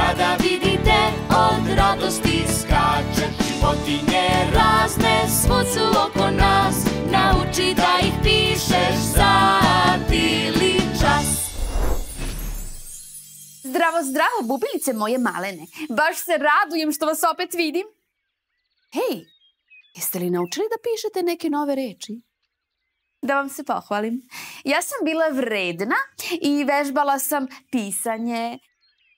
Kada vidite od radosti skače, životinje razne svud su oko nas. Nauči da ih pišeš sat ili čas. Zdravo, zdravo, bubilice moje malene. Baš se radujem što vas opet vidim. Hej, jeste li naučili da pišete neke nove reči? Da vam se pohvalim. Ja sam bila vredna i vežbala sam pisanje.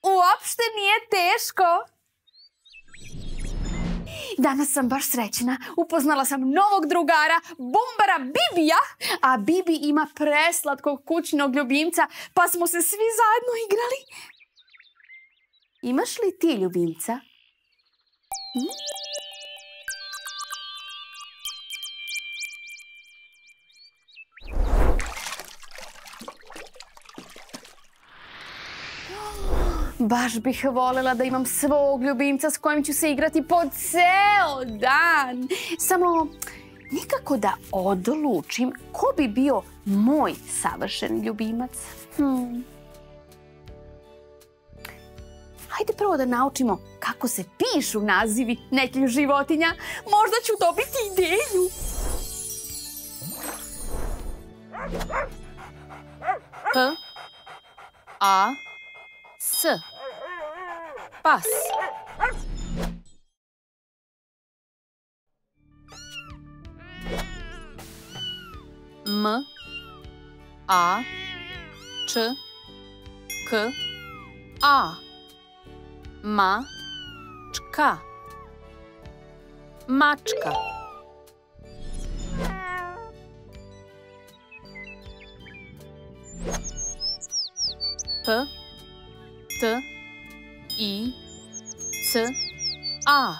Uopšte nije teško. Danas sam baš srećna. Upoznala sam novog drugara, bumbara Bibija, a Bibi ima preslatkog kućnog ljubimca, pa smo se svi zajedno igrali. Imaš li ti ljubimca? Baš bih voljela da imam svog ljubimca s kojim ću se igrati po ceo dan. Samo nikako da odlučim ko bi bio moj savršen ljubimac. Hajde prvo da naučimo kako se pišu nazivi nekih životinja. Možda ću dobiti ideju. P, A, S. Pas. M, A, Č, K, A. Mačka. Mačka. P, T, I, C, A.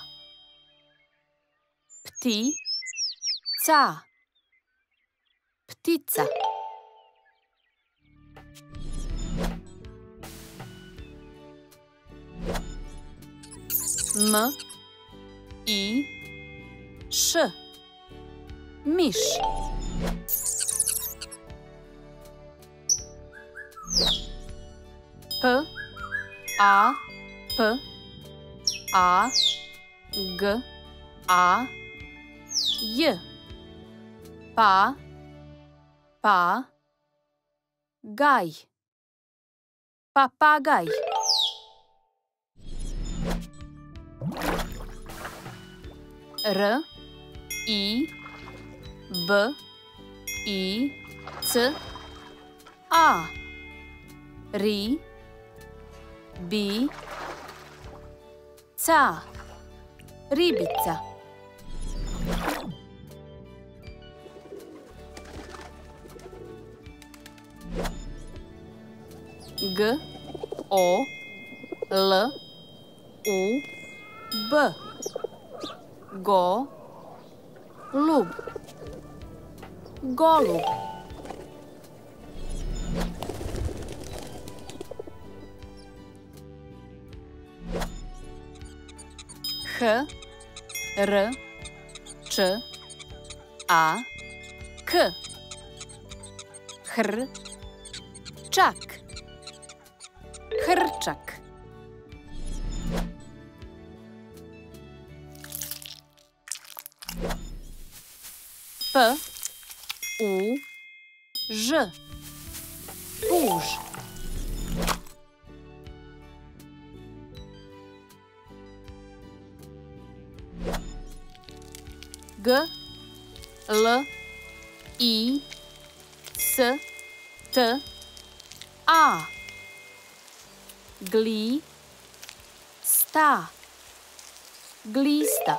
Ptica. Ptica. M, I, Š. Miš. P, A, P, A, G, A, J. Pa, pa, gaj. Papagaj. R, I, B, I, C, A. Ri, bi, ca. Ribica. G, O, L, U, B. Go, lub. Golub. H, R, Č, A, K. Hr, čak. Hrčak. P, U, Ž. Puž. G, L, I, S, T, A. Gli, sta. Glista.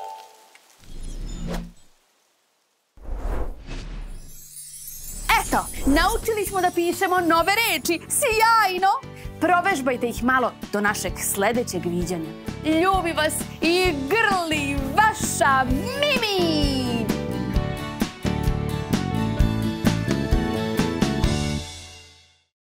Eto, naučili smo da pišemo nove reči. Sjajno! Provežbajte ih malo do našeg sledećeg viđanja. Ljubi vas i grli vaša Mimi!